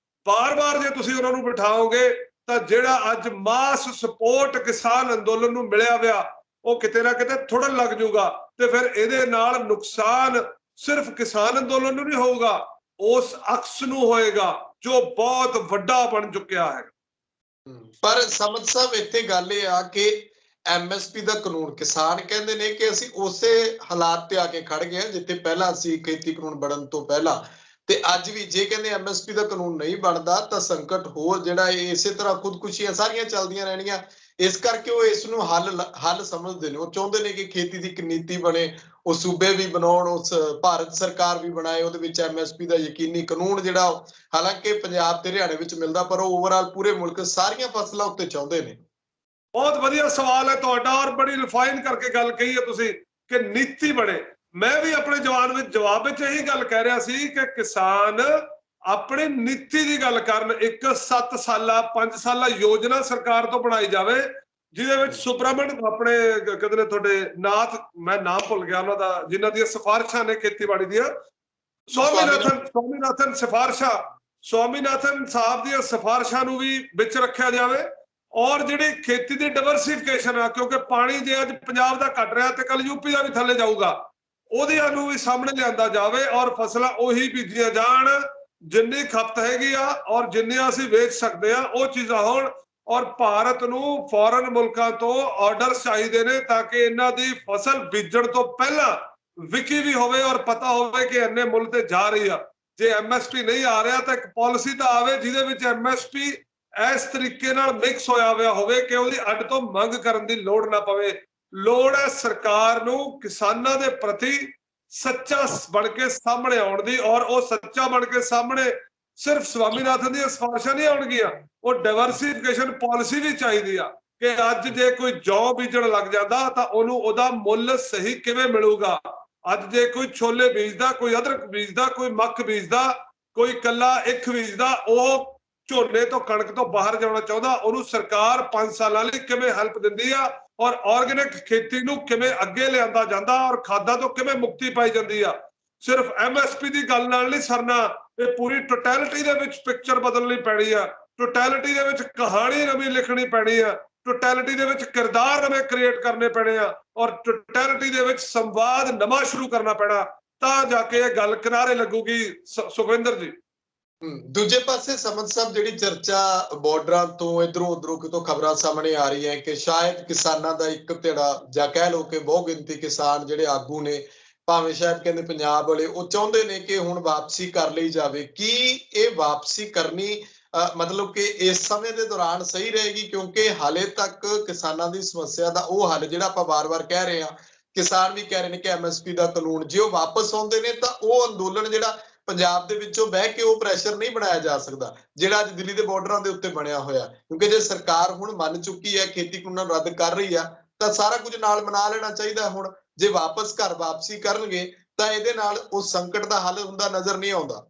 ਬਾਰ-ਬਾਰ ਜੇ ਤੁਸੀਂ ਉਹਨਾਂ ਨੂੰ ਬਿਠਾਓਗੇ ਤਾਂ ਜਿਹੜਾ ਅੱਜ ਮਾਸ ਸਪੋਰਟ ਕਿਸਾਨ ਅੰਦੋਲਨ ਨੂੰ ਮਿਲਿਆ ਹੋਇਆ, ਉਹ ਕਿਤੇ ਨਾ ਕਿਤੇ ਥੋੜ੍ਹਾ ਲੱਗ ਜਾਊਗਾ। ਤੇ ਫਿਰ ਇਹਦੇ ਨਾਲ ਨੁਕਸਾਨ ਸਿਰਫ ਕਿਸਾਨ ਅੰਦੋਲਨ ਨੂੰ ਨਹੀਂ ਹੋਊਗਾ, ਉਸ ਅਕਸ ਨੂੰ ਹੋਏਗਾ ਜੋ ਬਹੁਤ ਵੱਡਾ ਬਣ ਚੁੱਕਿਆ ਹੈ। ਪਰ ਸਮਝ ਸਾਹਿਬ, ਇੱਥੇ ਗੱਲ ਇਹ ਆ ਕਿ ਐਮਐਸਪੀ ਦਾ ਕਾਨੂੰਨ, ਕਿਸਾਨ ਕਹਿੰਦੇ ਨੇ ਕਿ ਅਸੀਂ ਉਸੇ ਹਾਲਾਤ ਤੇ ਆ ਕੇ ਖੜ ਗਏ ਹਾਂ ਜਿੱਥੇ ਪਹਿਲਾਂ ਸੀ ਖੇਤੀ ਕਾਨੂੰਨ ਬਣਨ ਤੋਂ ਪਹਿਲਾਂ, ਤੇ ਅੱਜ ਵੀ ਜੇ ਕਹਿੰਦੇ ਐਮਐਸਪੀ ਦਾ ਕਾਨੂੰਨ ਨਹੀਂ ਬਣਦਾ ਤਾਂ ਸੰਕਟ ਹੋਰ ਜਿਹੜਾ ਇਸੇ ਤਰ੍ਹਾਂ ਖੁਦਕੁਸ਼ੀਆਂ ਸਾਰੀਆਂ ਚੱਲਦੀਆਂ ਰਹਿਣੀਆਂ। ਇਸ ਕਰਕੇ ਉਹ ਇਸ ਨੂੰ ਹੱਲ ਸਮਝਦੇ ਨੇ। ਉਹ ਚਾਹੁੰਦੇ ਨੇ ਕਿ ਖੇਤੀ ਦੀ ਇੱਕ ਨੀਤੀ ਬਣੇ, ਉਹ ਸੂਬੇ ਵੀ ਬਣਾਉਣ, ਉਸ ਭਾਰਤ ਸਰਕਾਰ ਵੀ ਬਣਾਏ, ਉਹਦੇ ਵਿੱਚ ਐਮਐਸਪੀ ਦਾ ਯਕੀਨੀ ਕਾਨੂੰਨ ਜਿਹੜਾ, ਹਾਲਾਂਕਿ ਪੰਜਾਬ ਤੇ ਹਰਿਆਣੇ ਵਿੱਚ ਮਿਲਦਾ, ਪਰ ਉਹ ਓਵਰਆਲ ਪੂਰੇ ਮੁਲਕ ਸਾਰੀਆਂ ਫਸਲਾਂ ਉੱਤੇ ਚਾਹੁੰਦੇ ਨੇ। ਬਹੁਤ ਵਧੀਆ ਸਵਾਲ ਹੈ ਤੁਹਾਡਾ, ਔਰ ਬੜੀ ਰਿਫਾਈਨ ਕਰਕੇ ਗੱਲ ਕਹੀ ਹੈ ਤੁਸੀਂ ਕਿ ਨੀਤੀ ਬਣੇ। ਮੈਂ ਵੀ ਆਪਣੇ ਜਵਾਬ ਵਿੱਚ ਇਹੀ ਗੱਲ ਕਹਿ ਰਿਹਾ ਸੀ ਕਿ ਕਿਸਾਨ ਆਪਣੀ ਨੀਤੀ ਦੀ ਗੱਲ ਕਰਨ। ਇੱਕ 7 ਸਾਲਾ 5 ਸਾਲਾ ਯੋਜਨਾ ਸਰਕਾਰ ਤੋਂ ਬਣਾਈ ਜਾਵੇ, ਜਿਹਦੇ ਵਿੱਚ ਸੁਬਰਾਮਣ ਆਪਣੇ ਕਹਿੰਦੇ ਨੇ ਤੁਹਾਡੇ ਨਾਥ, ਮੈਂ ਨਾਮ ਭੁੱਲ ਗਿਆ ਉਹਨਾਂ ਦਾ, ਜਿਨ੍ਹਾਂ ਦੀਆਂ ਸਿਫਾਰਿਸ਼ਾਂ ਨੇ ਖੇਤੀਬਾੜੀ ਦੀਆਂ, ਸਵਾਮੀਨਾਥਨ ਸਿਫਾਰਿਸ਼ਾਂ, ਸਵਾਮੀਨਾਥਨ ਸਾਹਿਬ ਦੀਆਂ ਸਿਫਾਰਿਸ਼ਾਂ ਨੂੰ ਵੀ ਵਿੱਚ ਰੱਖਿਆ ਜਾਵੇ। ਔਰ ਜਿਹੜੀ ਖੇਤੀ ਦੀ ਡਾਇਵਰਸਿਫਿਕੇਸ਼ਨ ਆ, ਕਿਉਂਕਿ ਪਾਣੀ ਜੇ ਅੱਜ ਪੰਜਾਬ ਦਾ ਘਟ ਰਿਹਾ ਤੇ ਕੱਲ ਯੂਪੀ ਦਾ ਵੀ ਥੱਲੇ ਜਾਊਗਾ, ਉਹਦਿਆਂ ਨੂੰ ਵੀ ਸਾਹਮਣੇ ਲਿਆਂਦਾ ਜਾਵੇ ਔਰ ਫਸਲਾਂ ਉਹੀ ਬੀਜੀਆਂ ਜਾਣ ਜਿੰਨੀ ਖਪਤ ਹੈਗੀ ਆ, ਔਰ ਜਿੰਨੀਆਂ ਅਸੀਂ ਵੇਚ ਸਕਦੇ ਆ ਉਹ ਚੀਜ਼ਾਂ ਹੋਣ। ਔਰ ਭਾਰਤ ਨੂੰ ਫੋਰਨ ਮੁਲਕਾਂ ਤੋਂ ਆਰਡਰ ਚਾਹੀਦੇ ਨੇ ਤਾਂ ਕਿ ਇਹਨਾਂ ਦੀ ਫਸਲ ਬੀਜਣ ਤੋਂ ਪਹਿਲਾਂ ਵਿਕੀ ਵੀ ਹੋਵੇ ਔਰ ਪਤਾ ਹੋਵੇ ਕਿ ਇੰਨੇ ਮੁੱਲ ਤੇ ਜਾ ਰਹੀ ਆ। ਜੇ ਐਮਐਸਪੀ ਨਹੀਂ ਆ ਰਿਹਾ ਤਾਂ ਇੱਕ ਪਾਲਿਸੀ ਤਾਂ ਆਵੇ ਜਿਹਦੇ ਵਿੱਚ ਐਮਐਸਪੀ ਇਸ ਤਰੀਕੇ ਨਾਲ ਮਿਕਸ ਹੋਇਆ ਹੋਇਆ ਹੋਵੇ ਕਿ ਉਹਦੀ ਅੱਡ ਤੋਂ ਮੰਗ ਕਰਨ ਦੀ ਲੋੜ ਨਾ ਪਵੇ। ਲੋੜ ਹੈ ਸਰਕਾਰ ਨੂੰ ਕਿਸਾਨਾਂ ਦੇ ਪ੍ਰਤੀ ਸੱਚਾ ਬਣ ਕੇ ਸਾਹਮਣੇ ਆਉਣ ਦੀ, ਔਰ ਉਹ ਸੱਚਾ ਬਣ ਕੇ ਸਾਹਮਣੇ ਸਿਰਫ ਸਵਾਮੀਨਾਥਨ ਦੀਆਂ ਸਿਫਾਰਿਸ਼ਾਂ ਨਹੀਂ ਆਉਣਗੀਆਂ, ਉਹ ਡਾਇਵਰਸਿਫਿਕੇਸ਼ਨ ਪਾਲਿਸੀ ਵੀ ਚਾਹੀਦੀ ਆ ਕਿ ਅੱਜ ਜੇ ਕੋਈ ਜੌਂ ਬੀਜਣ ਲੱਗ ਜਾਂਦਾ ਤਾਂ ਉਹਨੂੰ ਉਹਦਾ ਮੁੱਲ ਸਹੀ ਕਿਵੇਂ ਮਿਲੂਗਾ। ਅੱਜ ਜੇ ਕੋਈ ਛੋਲੇ ਬੀਜਦਾ, ਕੋਈ ਅਦਰਕ ਬੀਜਦਾ, ਕੋਈ ਮੱਕ ਬੀਜਦਾ, ਕੋਈ ਕੱਲਾ ਇੱਕ ਖਰੀਦਦਾ, ਉਹ ਝੋਨੇ ਤੋਂ ਕਣਕ ਤੋਂ ਬਾਹਰ ਜਾਣਾ ਚਾਹੁੰਦਾ, ਉਹਨੂੰ ਸਰਕਾਰ 5 ਸਾਲਾਂ ਲਈ ਕਿਵੇਂ ਹੈਲਪ ਦਿੰਦੀ ਆ, ਔਰ ਆਰਗੈਨਿਕ ਖੇਤੀ ਨੂੰ ਕਿਵੇਂ ਅੱਗੇ ਲਿਆਂਦਾ ਜਾਂਦਾ, ਔਰ ਖਾਦਾਂ ਤੋਂ ਕਿਵੇਂ ਮੁਕਤੀ ਪਾਈ ਜਾਂਦੀ ਆ। ਸਿਰਫ MSP ਦੀ ਗੱਲ ਨਾਲ ਨਹੀਂ ਸਰਨਾ, ਇਹ ਪੂਰੀ ਟੋਟੈਲਿਟੀ ਦੇ ਵਿੱਚ ਪਿਕਚਰ ਬਦਲਣੀ ਪੈਣੀ ਆ, ਟੋਟੈਲਿਟੀ ਦੇ ਵਿੱਚ ਕਹਾਣੀ ਨਵੀਂ ਲਿਖਣੀ ਪੈਣੀ ਆ, ਟੋਟੈਲਿਟੀ ਦੇ ਵਿੱਚ ਕਿਰਦਾਰ ਨਵੇਂ ਕ੍ਰੀਏਟ ਕਰਨੇ ਪੈਣੇ ਆ, ਔਰ ਟੋਟੈਲਿਟੀ ਦੇ ਵਿੱਚ ਸੰਵਾਦ ਨਵਾਂ ਸ਼ੁਰੂ ਕਰਨਾ ਪੈਣਾ, ਤਾਂ ਜਾ ਕੇ ਇਹ ਗੱਲ ਕਿਨਾਰੇ ਲੱਗੂਗੀ। ਸੁਖਵਿੰਦਰ ਜੀ, ਦੂਜੇ ਪਾਸੇ ਸਮਦ ਸਾਹਿਬ, ਜਿਹੜੀ ਚਰਚਾ ਬਾਰਡਰਾਂ ਤੋਂ ਇਧਰੋਂ ਉਧਰੋਂ ਕਿਤੋਂ ਖਬਰਾਂ ਸਾਹਮਣੇ ਆ ਰਹੀ ਹੈ ਕਿ ਸ਼ਾਇਦ ਕਿਸਾਨਾਂ ਦਾ ਇੱਕ ਧਿਰਾ, ਜਾਂ ਕਹਿ ਲਓ ਕਿ ਬਹੁ ਗਿਣਤੀ ਕਿਸਾਨ ਜਿਹੜੇ ਆਗੂ ਨੇ, ਭਾਵੇਂ ਸ਼ਾਇਦ ਕਹਿੰਦੇ ਪੰਜਾਬ ਵਾਲੇ, ਉਹ ਚਾਹੁੰਦੇ ਨੇ ਕਿ ਹੁਣ ਵਾਪਸੀ ਕਰ ਲਈ ਜਾਵੇ। ਕੀ ਇਹ ਵਾਪਸੀ ਕਰਨੀ ਮਤਲਬ ਕਿ ਇਸ ਸਮੇਂ ਦੇ ਦੌਰਾਨ ਸਹੀ ਰਹੇਗੀ? ਕਿਉਂਕਿ ਹਾਲੇ ਤੱਕ ਕਿਸਾਨਾਂ ਦੀ ਸਮੱਸਿਆ ਦਾ ਉਹ ਹੱਲ ਜਿਹੜਾ ਆਪਾਂ ਵਾਰ-ਵਾਰ ਕਹਿ ਰਹੇ ਹਾਂ, ਕਿਸਾਨ ਵੀ ਕਹਿ ਰਹੇ ਨੇ ਕਿ MSP ਦਾ ਕਾਨੂੰਨ, ਜੇ ਉਹ ਵਾਪਸ ਆਉਂਦੇ ਨੇ ਤਾਂ ਉਹ ਅੰਦੋਲਨ ਜਿਹੜਾ ਪੰਜਾਬ ਦੇ ਵਿੱਚੋਂ ਬਹਿ ਕੇ ਉਹ ਪ੍ਰੈਸ਼ਰ ਨਹੀਂ ਬਣਾਇਆ ਜਾ ਸਕਦਾ ਜਿਹੜਾ ਅੱਜ ਦਿੱਲੀ ਦੇ ਬਾਰਡਰਾਂ ਦੇ ਉੱਤੇ ਬਣਿਆ ਹੋਇਆ। ਕਿਉਂਕਿ ਜੇ ਸਰਕਾਰ ਹੁਣ ਮੰਨ ਚੁੱਕੀ ਹੈ, ਖੇਤੀ ਕਾਨੂੰਨਾਂ ਨੂੰ ਰੱਦ ਕਰ ਰਹੀ ਆ, ਤਾਂ ਸਾਰਾ ਕੁਝ ਨਾਲ ਮਨਾ ਲੈਣਾ ਚਾਹੀਦਾ। ਹੁਣ ਜੇ ਵਾਪਸ ਘਰ ਵਾਪਸੀ ਕਰਨਗੇ ਤਾਂ ਇਹਦੇ ਨਾਲ ਉਸ ਸੰਕਟ ਦਾ ਹੱਲ ਹੁੰਦਾ ਨਜ਼ਰ ਨਹੀਂ ਆਉਂਦਾ।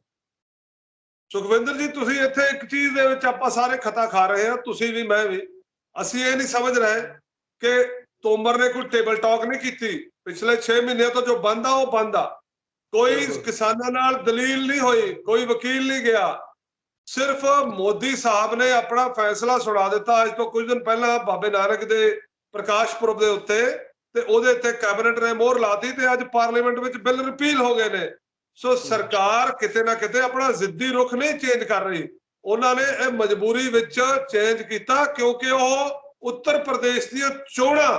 ਸੁਖਵਿੰਦਰ ਜੀ, ਤੁਸੀਂ ਇੱਥੇ ਇੱਕ ਚੀਜ਼ ਦੇ ਵਿੱਚ ਆਪਾਂ ਸਾਰੇ ਖਤਾ ਖਾ ਰਹੇ ਹਾਂ, ਤੁਸੀਂ ਵੀ ਮੈਂ ਵੀ। ਅਸੀਂ ਇਹ ਨਹੀਂ ਸਮਝ ਰਹੇ ਕਿ ਤੋਮਰ ਨੇ ਕੋਈ ਟੇਬਲ ਟਾਕ ਨਹੀਂ ਕੀਤੀ। ਪਿਛਲੇ 6 ਮਹੀਨਿਆਂ ਤੋਂ ਜੋ ਬੰਦ ਆ ਉਹ ਬੰਦ ਆ। ਕੋਈ ਕਿਸਾਨਾਂ ਨਾਲ ਦਲੀਲ ਨਹੀਂ ਹੋਈ, ਕੋਈ ਵਕੀਲ ਨਹੀਂ ਗਿਆ। ਸਿਰਫ ਮੋਦੀ ਸਾਹਿਬ ਨੇ ਆਪਣਾ ਫੈਸਲਾ ਸੁਣਾ ਦਿੱਤਾ ਅੱਜ ਤੋਂ ਕੁਝ ਦਿਨ ਪਹਿਲਾਂ ਬਾਬੇ ਨਾਨਕ ਦੇ ਪ੍ਰਕਾਸ਼ ਪੁਰਬ ਦੇ ਉੱਤੇ, ਤੇ ਉਹਦੇ ਉੱਤੇ ਕੈਬਨਿਟ ਨੇ ਮੋਹਰ ਲਾਤੀ ਤੇ ਅੱਜ ਪਾਰਲੀਮੈਂਟ ਵਿੱਚ ਬਿੱਲ ਰਿਪੀਲ ਹੋ ਗਏ ਨੇ। ਸੋ ਸਰਕਾਰ ਕਿਤੇ ਨਾ ਕਿਤੇ ਆਪਣਾ ਜ਼ਿੱਦੀ ਰੁਖ ਨਹੀਂ ਚੇਂਜ ਕਰ ਰਹੀ, ਉਹਨਾਂ ਨੇ ਇਹ ਮਜਬੂਰੀ ਵਿੱਚ ਚੇਂਜ ਕੀਤਾ ਕਿਉਂਕਿ ਉਹ ਉੱਤਰ ਪ੍ਰਦੇਸ਼ ਦੀਆਂ ਚੋਣਾਂ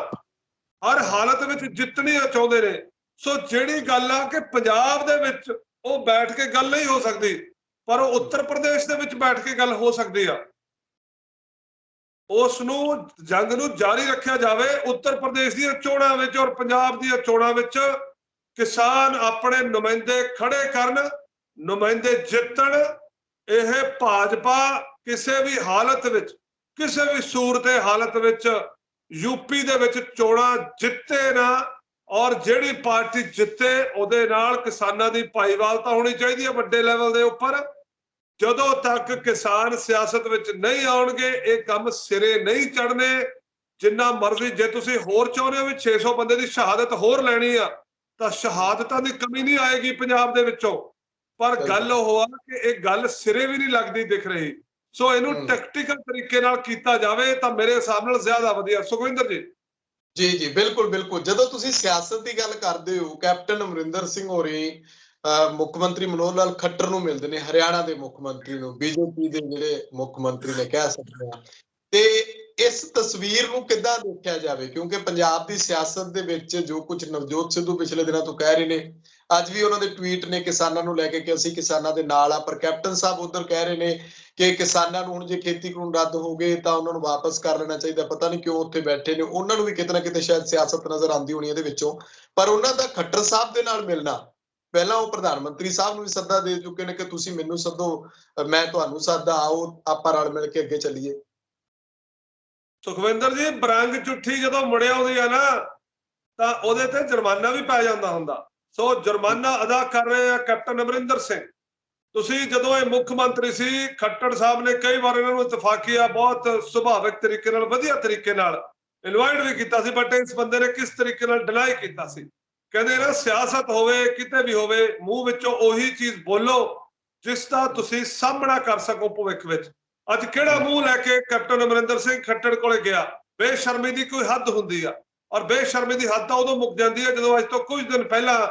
ਹਰ ਹਾਲਤ ਵਿੱਚ ਜਿੱਤਣੀਆਂ ਚਾਹੁੰਦੇ ਨੇ। ਸੋ ਜਿਹੜੀ ਗੱਲ ਆ ਕਿ ਪੰਜਾਬ ਦੇ ਵਿੱਚ ਉਹ ਬੈਠ ਕੇ ਗੱਲ ਨਹੀਂ ਹੋ ਸਕਦੀ, ਪਰ ਉਹ ਉੱਤਰ ਪ੍ਰਦੇਸ਼ ਦੇ ਵਿੱਚ ਬੈਠ ਕੇ ਗੱਲ ਹੋ ਸਕਦੀ ਆ। ਉਸ ਨੂੰ ਜੰਗ ਨੂੰ ਜਾਰੀ ਰੱਖਿਆ ਜਾਵੇ ਉੱਤਰ ਪ੍ਰਦੇਸ਼ ਦੀਆਂ ਚੋਣਾਂ ਵਿੱਚ ਔਰ ਪੰਜਾਬ ਦੀਆਂ ਚੋਣਾਂ ਵਿੱਚ। ਕਿਸਾਨ ਆਪਣੇ ਨੁਮਾਇੰਦੇ ਖੜੇ ਕਰਨ, ਨੁਮਾਇੰਦੇ ਜਿੱਤਣ। ਇਹ ਭਾਜਪਾ ਕਿਸੇ ਵੀ ਹਾਲਤ ਵਿੱਚ, ਕਿਸੇ ਵੀ ਸੂਰਤ ਹਾਲਤ ਵਿੱਚ ਯੂਪੀ ਦੇ ਵਿੱਚ ਚੋਣਾਂ ਜਿੱਤੇ ਨਾ, ਔਰ ਜਿਹੜੀ ਪਾਰਟੀ ਜਿੱਤੇ ਉਹਦੇ ਨਾਲ ਕਿਸਾਨਾਂ ਦੀ ਭਾਈਵਾਲਤਾ ਹੋਣੀ ਚਾਹੀਦੀ ਹੈ ਵੱਡੇ ਲੈਵਲ ਦੇ ਉੱਪਰ। ਜਦੋਂ ਤੱਕ ਕਿਸਾਨ ਸਿਆਸਤ ਵਿੱਚ ਨਹੀਂ ਆਉਣਗੇ ਇਹ ਕੰਮ ਸਿਰੇ ਨਹੀਂ ਚੜਨੇ। ਜਿੰਨਾ ਮਰਜ਼ੀ, ਜੇ ਤੁਸੀਂ ਹੋਰ ਚਾਹੁੰਦੇ ਹੋ ਵੀ 600 ਬੰਦੇ ਦੀ ਸ਼ਹਾਦਤ ਹੋਰ ਲੈਣੀ ਆ ਤਾਂ ਸ਼ਹਾਦਤਾਂ ਦੀ ਕਮੀ ਨਹੀਂ ਆਏਗੀ ਪੰਜਾਬ ਦੇ ਵਿੱਚੋਂ, ਪਰ ਗੱਲ ਉਹ ਆ ਕਿ ਇਹ ਗੱਲ ਸਿਰੇ ਵੀ ਨਹੀਂ ਲੱਗਦੀ ਦਿਖ ਰਹੀ। ਸੋ ਇਹਨੂੰ ਟੈਕਟੀਕਲ ਤਰੀਕੇ ਨਾਲ ਕੀਤਾ ਜਾਵੇ ਤਾਂ ਮੇਰੇ ਹਿਸਾਬ ਨਾਲ ਜ਼ਿਆਦਾ ਵਧੀਆ। ਸੁਖਵਿੰਦਰ ਜੀ, ਜੀ ਜੀ, ਬਿਲਕੁਲ ਬਿਲਕੁਲ। ਜਦੋਂ ਤੁਸੀਂ ਸਿਆਸਤ ਦੀ ਗੱਲ ਕਰਦੇ ਹੋ, ਕੈਪਟਨ ਅਮਰਿੰਦਰ ਸਿੰਘ ਹੋਰੀ ਮੁੱਖ ਮੰਤਰੀ ਮਨੋਹਰ ਲਾਲ ਖੱਟਰ ਨੂੰ ਮਿਲਦੇ ਨੇ, ਹਰਿਆਣਾ ਦੇ ਮੁੱਖ ਮੰਤਰੀ ਨੂੰ, BJP ਦੇ ਜਿਹੜੇ ਮੁੱਖ ਮੰਤਰੀ ਨੇ ਕਹਿ ਸਕਦੇ ਹਾਂ। ਤੇ ਇਸ ਤਸਵੀਰ ਨੂੰ ਕਿੱਦਾਂ ਦੇਖਿਆ ਜਾਵੇ? ਕਿਉਂਕਿ ਪੰਜਾਬ ਦੀ ਸਿਆਸਤ ਦੇ ਵਿੱਚ ਜੋ ਕੁਝ ਨਵਜੋਤ ਸਿੱਧੂ ਪਿਛਲੇ ਦਿਨਾਂ ਤੋਂ ਕਹਿ ਰਹੇ ਨੇ, ਅੱਜ ਵੀ ਉਹਨਾਂ ਦੇ ਟਵੀਟ ਨੇ ਕਿਸਾਨਾਂ ਨੂੰ ਲੈ ਕੇ ਕਿ ਅਸੀਂ ਕਿਸਾਨਾਂ ਦੇ ਨਾਲ ਆ, ਪਰ ਕੈਪਟਨ ਸਾਹਿਬ ਉਧਰ ਕਹਿ ਰਹੇ ਨੇ ਕਿ ਕਿਸਾਨਾਂ ਨੂੰ ਹੁਣ ਜੇ ਖੇਤੀ ਕਾਨੂੰਨ ਰੱਦ ਹੋ ਗਏ ਤਾਂ ਉਹਨਾਂ ਨੂੰ ਵਾਪਸ ਕਰ ਲੈਣਾ ਚਾਹੀਦਾ। ਪਤਾ ਨਹੀਂ ਕਿਉਂ ਉੱਥੇ ਬੈਠੇ ਨੇ, ਉਹਨਾਂ ਨੂੰ ਵੀ ਕਿਤੇ ਨਾ ਕਿਤੇ ਸ਼ਾਇਦ ਸਿਆਸਤ ਨਜ਼ਰ ਆਉਂਦੀ ਹੋਣੀ ਇਹਦੇ ਵਿੱਚੋਂ। ਪਰ ਉਹਨਾਂ ਦਾ ਖੱਟਰ ਸਾਹਿਬ ਦੇ ਨਾਲ ਮਿਲਣਾ, ਪਹਿਲਾਂ ਉਹ ਪ੍ਰਧਾਨ ਮੰਤਰੀ ਸਾਹਿਬ ਨੂੰ ਵੀ ਸੱਦਾ ਦੇ ਚੁੱਕੇ ਨੇ ਕਿ ਤੁਸੀਂ ਮੈਨੂੰ ਸੱਦੋ, ਮੈਂ ਤੁਹਾਨੂੰ ਸੱਦਾ, ਆਓ ਆਪਾਂ ਰਲ ਮਿਲ ਕੇ ਅੱਗੇ ਚੱਲੀਏ। ਸੁਖਵਿੰਦਰ ਜੀ, ਬਰੰਗ ਚੁੱਠੀ ਜਦੋਂ ਮੁੜਿਆ ਆਉਂਦੀ ਆ ਨਾ ਤਾਂ ਉਹਦੇ ਤੇ ਜੁਰਮਾਨਾ ਵੀ ਪੈ ਜਾਂਦਾ ਹੁੰਦਾ। ਸੋ ਜੁਰਮਾਨਾ ਅਦਾ ਕਰ ਰਹੇ ਆ ਕੈਪਟਨ ਅਮਰਿੰਦਰ ਸਿੰਘ। ਤੁਸੀਂ ਜਦੋਂ ਇਹ ਮੁੱਖ ਮੰਤਰੀ ਸੀ, ਖੱਟੜ ਸਾਹਿਬ ਨੇ ਕਈ ਵਾਰ ਇਹਨਾਂ ਨੂੰ ਇਤਫਾਕੀਆ ਬਹੁਤ ਸੁਭਾਵਿਕ ਤਰੀਕੇ ਨਾਲ, ਵਧੀਆ ਤਰੀਕੇ ਨਾਲ ਇਨਵਾਈਟ ਵੀ ਕੀਤਾ ਸੀ, ਬਟ ਇਸ ਬੰਦੇ ਨੇ ਕਿਸ ਤਰੀਕੇ ਨਾਲ ਡਿਨਾਈ ਕੀਤਾ ਸੀ। ਕਹਿੰਦੇ ਨਾ, ਸਿਆਸਤ ਹੋਵੇ ਕਿਤੇ ਵੀ ਹੋਵੇ, ਮੂੰਹ ਵਿੱਚੋਂ ਉਹੀ ਚੀਜ਼ ਬੋਲੋ ਜਿਸ ਦਾ ਤੁਸੀਂ ਸਾਹਮਣਾ ਕਰ ਸਕੋ ਭਵਿੱਖ ਵਿੱਚ। ਅੱਜ ਕਿਹੜਾ ਮੂੰਹ ਲੈ ਕੇ ਕੈਪਟਨ ਅਮਰਿੰਦਰ ਸਿੰਘ ਖੱਟੜ ਕੋਲੇ ਗਿਆ? ਬੇਸ਼ਰਮੀ ਦੀ ਕੋਈ ਹੱਦ ਹੁੰਦੀ ਆ, ਔਰ ਬੇਸ਼ਰਮੀ ਦੀ ਹੱਦ ਤਾਂ ਉਦੋਂ ਮੁੱਕ ਜਾਂਦੀ ਹੈ ਜਦੋਂ ਅੱਜ ਤੋਂ ਕੁਝ ਦਿਨ ਪਹਿਲਾਂ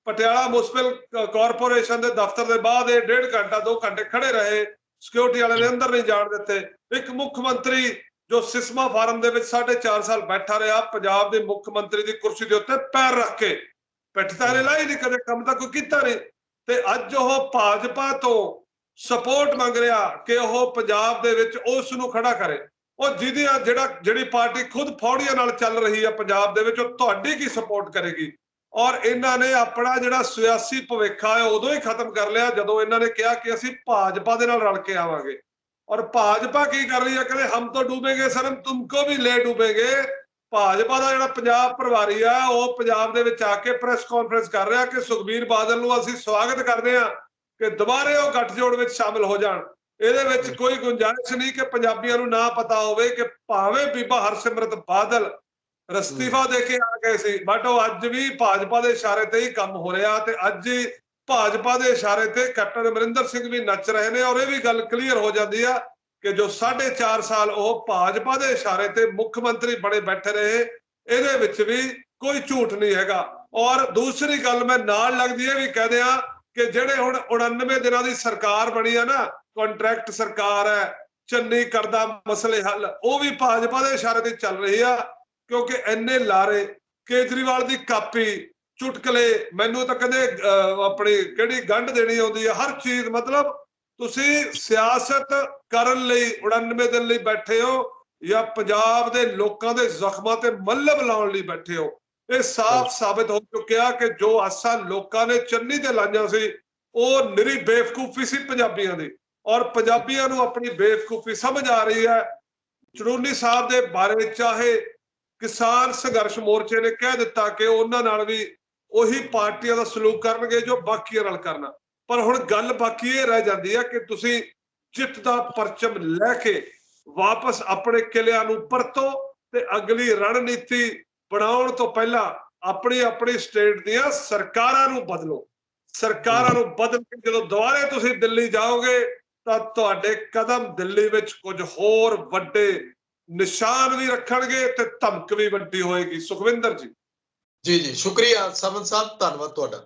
ਪਟਿਆਲਾ ਮਿਊਨਿਸਪਲ ਕਾਰਪੋਰੇਸ਼ਨ ਦੇ ਦਫ਼ਤਰ ਦੇ ਬਾਹਰ ਇਹ 1.5 ਘੰਟਾ 2 ਘੰਟੇ ਖੜੇ ਰਹੇ, ਸਿਕਿਉਰਿਟੀ ਵਾਲੇ ਨੇ ਅੰਦਰ ਨਹੀਂ ਜਾਣ ਦਿੱਤੇ। ਇੱਕ ਮੁੱਖ ਮੰਤਰੀ ਜੋ ਸਿਸਮਾ ਫਾਰਮ ਦੇ ਵਿੱਚ 4.5 ਸਾਲ ਬੈਠਾ ਰਿਹਾ, ਪੰਜਾਬ ਦੇ ਮੁੱਖ ਮੰਤਰੀ ਦੀ ਕੁਰਸੀ ਦੇ ਉੱਤੇ ਪੈਰ ਰੱਖ ਕੇ, ਪਿੱਠ ਤਾਂ ਇਹਨੇ ਲਾਈ ਨਹੀਂ, ਕਦੇ ਕੰਮ ਤਾਂ ਕੋਈ ਕੀਤਾ ਨਹੀਂ। ਤੇ ਅੱਜ ਉਹ ਭਾਜਪਾ ਤੋਂ ਸਪੋਰਟ ਮੰਗ ਰਿਹਾ ਕਿ ਉਹ ਪੰਜਾਬ ਦੇ ਵਿੱਚ ਉਸ ਨੂੰ ਖੜਾ ਕਰੇ। ਉਹ ਜਿਹੜੀ ਪਾਰਟੀ ਖੁਦ ਫੌੜੀਆਂ ਨਾਲ ਚੱਲ ਰਹੀ ਹੈ ਪੰਜਾਬ ਦੇ ਵਿੱਚ, ਉਹ ਤੁਹਾਡੀ ਕੀ ਸਪੋਰਟ ਕਰੇਗੀ? ਔਰ ਇਹਨਾਂ ਨੇ ਆਪਣਾ ਜਿਹੜਾ ਸਿਆਸੀ ਭਵਿੱਖ ਆ ਉਦੋਂ ਹੀ ਖਤਮ ਕਰ ਲਿਆ ਜਦੋਂ ਇਹਨਾਂ ਨੇ ਕਿਹਾ ਕਿ ਅਸੀਂ ਭਾਜਪਾ ਦੇ ਨਾਲ ਰਲ ਕੇ ਆਵਾਂਗੇ। ਔਰ ਭਾਜਪਾ ਕੀ ਕਰ ਰਹੀ ਹੈ? ਕਹਿੰਦੇ ਹਮ ਤੋਂ ਡੂਬेंगे ਸਨਮ, ਤੁਮਕੋ ਵੀ ਲੈ ਡੂਬेंगे। ਭਾਜਪਾ ਦਾ ਜਿਹੜਾ ਪੰਜਾਬ ਪ੍ਰਭਾਰੀ ਆ ਉਹ ਪੰਜਾਬ ਦੇ ਵਿੱਚ ਆ ਕੇ ਪ੍ਰੈਸ ਕਾਨਫਰੰਸ ਕਰ ਰਿਹਾ ਕਿ ਸੁਖਬੀਰ ਬਾਦਲ ਨੂੰ ਅਸੀਂ ਸਵਾਗਤ ਕਰਦੇ ਹਾਂ ਕਿ ਦੁਬਾਰੇ ਉਹ ਗੱਠਜੋੜ ਵਿੱਚ ਸ਼ਾਮਲ ਹੋ ਜਾਣ। ਇਹਦੇ ਵਿੱਚ ਕੋਈ ਗੁੰਜਾਇਸ਼ ਨਹੀਂ ਕਿ ਪੰਜਾਬੀਆਂ ਨੂੰ ਨਾ ਪਤਾ ਹੋਵੇ ਕਿ ਭਾਵੇਂ ਬੀਬਾ ਹਰਸਿਮਰਤ ਬਾਦਲ ਅਸਤੀਫਾ ਦੇ ਕੇ ਆ ਗਏ ਸੀ, ਬਟ ਉਹ ਅੱਜ ਵੀ ਭਾਜਪਾ ਦੇ ਇਸ਼ਾਰੇ ਤੇ ਹੀ ਕੰਮ ਹੋ ਰਿਹਾ ਤੇ ਅੱਜ ਹੀ ਭਾਜਪਾ ਦੇ ਇਸ਼ਾਰੇ ਤੇ ਕੈਪਟਨ ਅਮਰਿੰਦਰ ਸਿੰਘ ਵੀ ਨੱਚ ਰਹੇ ਨੇ। ਔਰ ਇਹ ਵੀ ਗੱਲ ਕਲੀਅਰ ਹੋ ਜਾਂਦੀ ਆ ਕਿ ਜੋ 4.5 ਸਾਲ ਉਹ ਭਾਜਪਾ ਦੇ ਇਸ਼ਾਰੇ ਤੇ ਮੁੱਖ ਮੰਤਰੀ ਬਣੇ ਬੈਠੇ ਰਹੇ, ਇਹਦੇ ਵਿੱਚ ਵੀ ਕੋਈ ਝੂਠ ਨਹੀਂ ਹੈਗਾ। ਔਰ ਦੂਸਰੀ ਗੱਲ ਮੈਂ ਨਾਲ ਲੱਗਦੀ ਹੈ ਵੀ ਕਹਦੇ ਆ ਕਿ ਜਿਹੜੇ ਹੁਣ 99 ਦਿਨਾਂ ਦੀ ਸਰਕਾਰ ਬਣੀ ਆ ਨਾ, ਕੰਟਰੈਕਟ ਸਰਕਾਰ ਹੈ, ਚੰਨੀ ਕਰਦਾ ਮਸਲੇ ਹੱਲ, ਉਹ ਵੀ ਭਾਜਪਾ ਦੇ ਇਸ਼ਾਰੇ ਤੇ ਚੱਲ ਰਹੀ ਆ। ਕਿਉਂਕਿ ਇੰਨੇ ਲਾਰੇ, ਕੇਜਰੀਵਾਲ ਦੀ ਕਾਪੀ, ਚੁਟਕਲੇ, ਮੈਨੂੰ ਤਾਂ ਕਹਿੰਦੇ ਆਪਣੀ ਕਿਹੜੀ ਗੰਢ ਦੇਣੀ ਆਉਂਦੀ ਆ, ਹਰ ਚੀਜ਼। ਮਤਲਬ ਤੁਸੀਂ ਸਿਆਸਤ ਕਰਨ ਲਈ 99 ਦਿਨ ਲਈ ਬੈਠੇ ਹੋ ਜਾਂ ਪੰਜਾਬ ਦੇ ਲੋਕਾਂ ਦੇ ਜ਼ਖਮਾਂ ਤੇ ਮੱਲਮ ਲਾਉਣ ਲਈ ਬੈਠੇ ਹੋ। ਇਹ ਸਾਫ਼ ਸਾਬਿਤ ਹੋ ਚੁੱਕਿਆ ਕਿ ਜੋ ਆਸਾਂ ਲੋਕਾਂ ਨੇ ਚੰਨੀ ਤੇ ਲਾਈਆਂ ਸੀ ਉਹ ਨਿਰੀ ਬੇਵਕੂਫੀ ਸੀ ਪੰਜਾਬੀਆਂ ਦੀ। ਔਰ ਪੰਜਾਬੀਆਂ ਨੂੰ ਆਪਣੀ ਬੇਵਕੂਫੀ ਸਮਝ ਆ ਰਹੀ ਹੈ। ਚੜੂਨੀ ਸਾਹਿਬ ਦੇ ਬਾਰੇ ਚਾਹੇ ਕਿਸਾਨ ਸੰਘਰਸ਼ ਮੋਰਚੇ ਨੇ ਕਹਿ ਦਿੱਤਾ ਕਿ ਉਹਨਾਂ ਨਾਲ ਵੀ ਉਹੀ ਪਾਰਟੀਆਂ ਦਾ ਸਲੂਕ ਕਰਨਗੇ ਜੋ ਬਾਕੀਆਂ ਨਾਲ ਕਰਨਾ, ਪਰ ਹੁਣ ਗੱਲ ਬਾਕੀ ਇਹ ਰਹਿ ਜਾਂਦੀ ਹੈ ਕਿ ਤੁਸੀਂ ਜਿੱਤ ਦਾ ਪਰਚਮ ਲੈ ਕੇ ਵਾਪਸ ਆਪਣੇ ਕਿਲਿਆਂ ਨੂੰ ਪਰਤੋ ਤੇ ਅਗਲੀ ਰਣਨੀਤੀ ਬਣਾਉਣ ਤੋਂ ਪਹਿਲਾਂ ਆਪਣੀ ਆਪਣੀ ਸਟੇਟ ਦੀਆਂ ਸਰਕਾਰਾਂ ਨੂੰ ਬਦਲੋ। ਸਰਕਾਰਾਂ ਨੂੰ ਬਦਲ ਕੇ ਜਦੋਂ ਦੁਬਾਰੇ ਤੁਸੀਂ ਦਿੱਲੀ ਜਾਓਗੇ ਤਾਂ ਤੁਹਾਡੇ ਕਦਮ ਦਿੱਲੀ ਵਿੱਚ ਕੁਝ ਹੋਰ ਵੱਡੇ ਨਿਸ਼ਾਨ ਵੀ ਰੱਖਣਗੇ ਤੇ ਧਮਕ ਵੀ ਵੱਡੀ ਹੋਏਗੀ। ਸੁਖਵਿੰਦਰ ਜੀ। ਜੀ ਜੀ, ਸ਼ੁਕਰੀਆ ਸਮਨ ਸਾਹਿਬ, ਧੰਨਵਾਦ ਤੁਹਾਡਾ।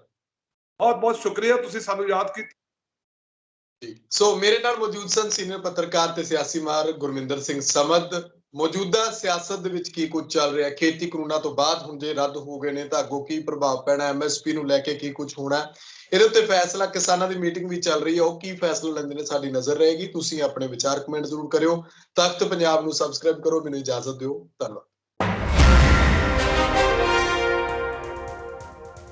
ਬਹੁਤ ਬਹੁਤ ਸ਼ੁਕਰੀਆ, ਤੁਸੀਂ ਸਾਨੂੰ ਯਾਦ ਕੀਤਾ। ਜੀ, ਸੋ ਮੇਰੇ ਨਾਲ ਮੌਜੂਦ ਸਨ ਸੀਨੀਅਰ ਪੱਤਰਕਾਰ ਤੇ ਸਿਆਸੀ ਮਾਹਰ ਗੁਰਮਿੰਦਰ ਸਿੰਘ ਸਮਦ। ਮੌਜੂਦਾ ਸਿਆਸਤ ਦੇ ਵਿੱਚ ਕੀ ਕੁਝ ਚੱਲ ਰਿਹਾ, ਖੇਤੀ ਕਾਨੂੰਨਾਂ ਤੋਂ ਬਾਅਦ ਹੁਣ ਜੇ ਰੱਦ ਹੋ ਗਏ ਨੇ ਤਾਂ ਅੱਗੋਂ ਕੀ ਪ੍ਰਭਾਵ ਪੈਣਾ, ਐਮਐਸਪੀ ਨੂੰ ਲੈ ਕੇ ਕੀ ਕੁਝ ਹੋਣਾ, ਇਹਦੇ ਉੱਤੇ ਫੈਸਲਾ, ਕਿਸਾਨਾਂ ਦੀ ਮੀਟਿੰਗ ਵੀ ਚੱਲ ਰਹੀ ਹੈ, ਉਹ ਕੀ ਫੈਸਲਾ ਲੈਂਦੇ ਨੇ ਸਾਡੀ ਨਜ਼ਰ ਰਹੇਗੀ। ਤੁਸੀਂ ਆਪਣੇ ਵਿਚਾਰ ਕਮੈਂਟ ਜ਼ਰੂਰ ਕਰਿਓ। ਤਖਤ ਪੰਜਾਬ ਨੂੰ ਸਬਸਕ੍ਰਾਈਬ ਕਰੋ। ਮੈਨੂੰ ਇਜਾਜ਼ਤ ਦਿਓ। ਧੰਨਵਾਦ।